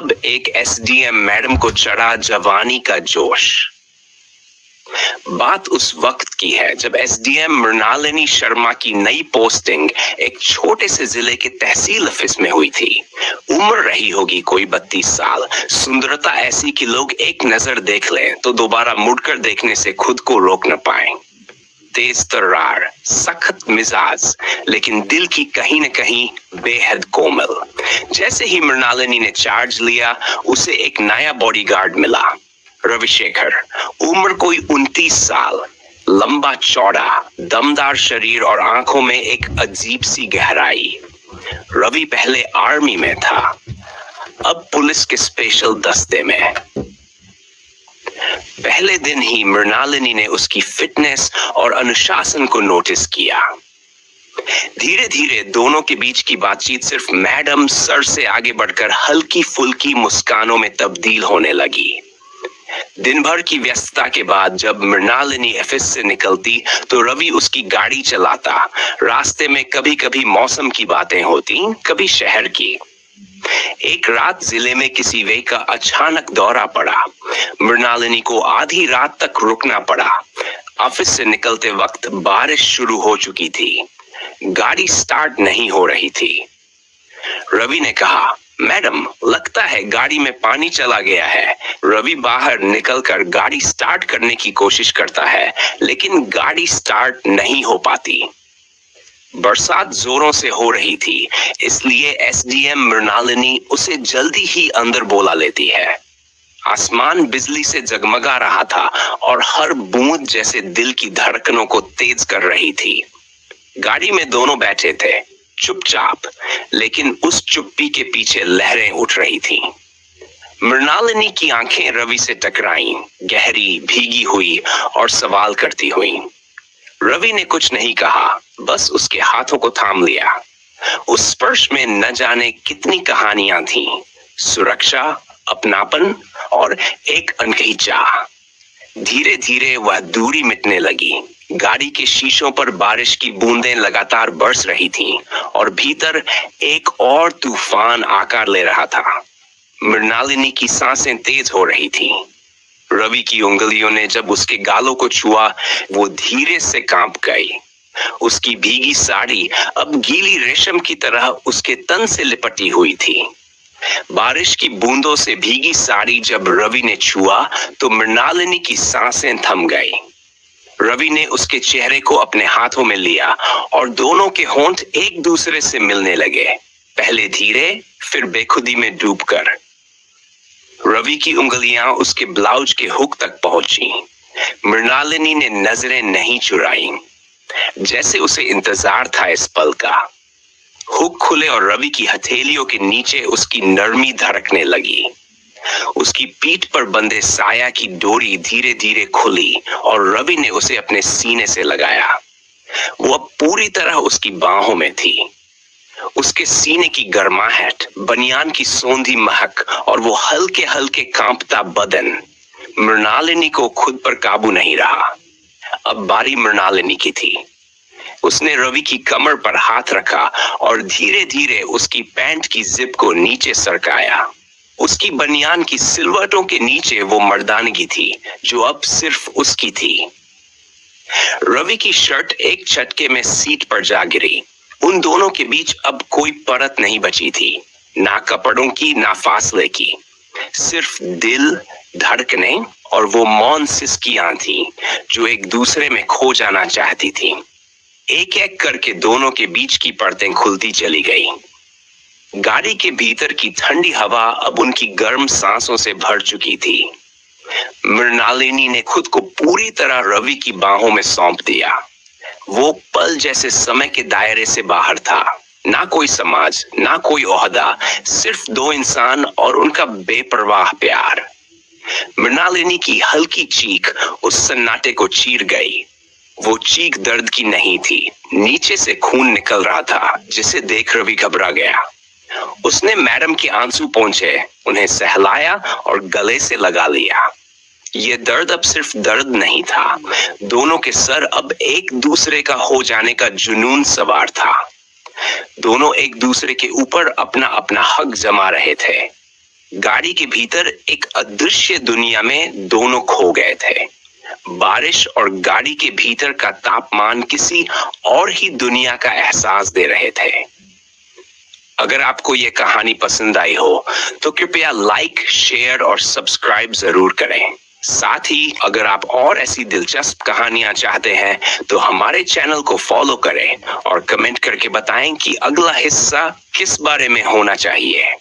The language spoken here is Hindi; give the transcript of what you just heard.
अब एक एसडीएम मैडम को चढ़ा जवानी का जोश। बात उस वक्त की है जब एसडीएम मृणालिनी शर्मा की नई पोस्टिंग एक छोटे से जिले के तहसील ऑफिस में हुई थी। उम्र रही होगी कोई 32 साल। सुंदरता ऐसी कि लोग एक नजर देख लें तो दोबारा मुड़कर देखने से खुद को रोक न पाए। तेज तर्रार, सख्त मिजाज, लेकिन दिल की कहीं न कहीं बेहद कोमल। जैसे ही मृणालिनी ने चार्ज लिया, उसे एक नया बॉडीगार्ड मिला, रविशेखर। उम्र कोई 29 साल, लंबा चौड़ा, दमदार शरीर और आंखों में एक अजीब सी गहराई। रवि पहले आर्मी में था, अब पुलिस के स्पेशल दस्ते में। पहले दिन ही मृणालिनी ने उसकी फिटनेस और अनुशासन को नोटिस किया। धीरे धीरे दोनों के बीच की बातचीत सिर्फ मैडम सर से आगे बढ़कर हल्की फुल्की मुस्कानों में तब्दील होने लगी। दिन भर की व्यस्तता के बाद जब मृणालिनी ऑफिस से निकलती तो रवि उसकी गाड़ी चलाता। रास्ते में कभी कभी मौसम की बातें होती, कभी शहर की। एक रात जिले में किसी वे का अचानक दौरा पड़ा। मृणालिनी को आधी रात तक रुकना पड़ा। ऑफिस से निकलते वक्त बारिश शुरू हो चुकी थी। गाड़ी स्टार्ट नहीं हो रही थी। रवि ने कहा, मैडम, लगता है गाड़ी में पानी चला गया है। रवि बाहर निकलकर गाड़ी स्टार्ट करने की कोशिश करता है, लेकिन गाड़ी स्टार्ट नहीं हो पाती। बरसात जोरों से हो रही थी, इसलिए एसडीएम मृणालिनी उसे जल्दी ही अंदर बोला लेती है। आसमान बिजली से जगमगा रहा था और हर बूंद जैसे दिल की धड़कनों को तेज कर रही थी। गाड़ी में दोनों बैठे थे, चुपचाप, लेकिन उस चुप्पी के पीछे लहरें उठ रही थीं। मृणालिनी की आंखें रवि से टकराईं, गहरी, भीगी हुई और सवाल करती हुई। रवि ने कुछ नहीं कहा, बस उसके हाथों को थाम लिया। उस स्पर्श में न जाने कितनी कहानियां थीं, सुरक्षा, अपनापन और एक अनकही चाह। धीरे धीरे वह दूरी मिटने लगी। गाड़ी के शीशों पर बारिश की बूंदें लगातार बरस रही थीं और भीतर एक और तूफान आकार ले रहा था। मृणालिनी की सांसें तेज हो रही थीं। रवि की उंगलियों ने जब उसके गालों को छुआ, वो धीरे से कांप गई। उसकी भीगी साड़ी अब गीली रेशम की तरह उसके तन से लिपटी हुई थी। बारिश की बूंदों से भीगी साड़ी जब रवि ने छुआ तो मृणालिनी की सांसें थम गई। रवि ने उसके चेहरे को अपने हाथों में लिया और दोनों के होंठ एक दूसरे से मिलने लगे, पहले धीरे, फिर बेखुदी में डूबकर। रवि की उंगलियां उसके ब्लाउज के हुक तक पहुंची। मृणालिनी ने नजरें नहीं चुराई, जैसे उसे इंतजार था इस पल का। हुक खुले और रवि की हथेलियों के नीचे उसकी नरमी धड़कने लगी। उसकी पीठ पर बंधे साया की डोरी धीरे धीरे खुली और रवि ने उसे अपने सीने से लगाया। वो अब पूरी तरह उसकी बाहों में थी। उसके सीने की गर्माहट, बनियान की सोंधी महक और वो हल्के हल्के कांपता बदन। मृणालिनी को खुद पर काबू नहीं रहा। अब बारी मृणालिनी की थी। उसने रवि की कमर पर हाथ रखा और धीरे धीरे उसकी पैंट की जिप को नीचे सरकाया। उसकी बनियान की सिलवटों के नीचे वो मर्दानगी थी जो अब सिर्फ उसकी थी। रवि की शर्ट एक झटके में सीट पर जा गिरी। उन दोनों के बीच अब कोई परत नहीं बची थी, ना कपड़ों की, ना फासले की। सिर्फ दिल, धड़कने और वो मौन सिसकियां थीं जो एक दूसरे में खो जाना चाहती थीं। एक एक करके दोनों के बीच की परतें खुलती चली गई। गाड़ी के भीतर की ठंडी हवा अब उनकी गर्म सांसों से भर चुकी थी। मृणालिनी ने खुद को पूरी तरह रवि की बाहों में सौंप दिया। वो पल जैसे समय के दायरे से बाहर था। ना कोई समाज, ना कोई ओहदा, सिर्फ दो इंसान और उनका बेपरवाह प्यार। मृणालिनी की हल्की चीख उस सन्नाटे को चीर गई। वो चीख दर्द की नहीं थी, नीचे से खून निकल रहा था, जिसे देख रवि घबरा गया। उसने मैडम के आंसू पोंछे, उन्हें सहलाया और गले से लगा लिया। ये दर्द अब सिर्फ दर्द नहीं था, दोनों के सर अब एक दूसरे का हो जाने का जुनून सवार था। दोनों एक दूसरे के ऊपर अपना अपना हक जमा रहे थे। गाड़ी के भीतर एक अदृश्य दुनिया में दोनों खो गए थे। बारिश और गाड़ी के भीतर का तापमान किसी और ही दुनिया का एहसास दे रहे थे। अगर आपको यह कहानी पसंद आई हो तो कृपया लाइक, शेयर और सब्सक्राइब जरूर करें। साथ ही अगर आप और ऐसी दिलचस्प कहानियां चाहते हैं तो हमारे चैनल को फॉलो करें और कमेंट करके बताएं कि अगला हिस्सा किस बारे में होना चाहिए।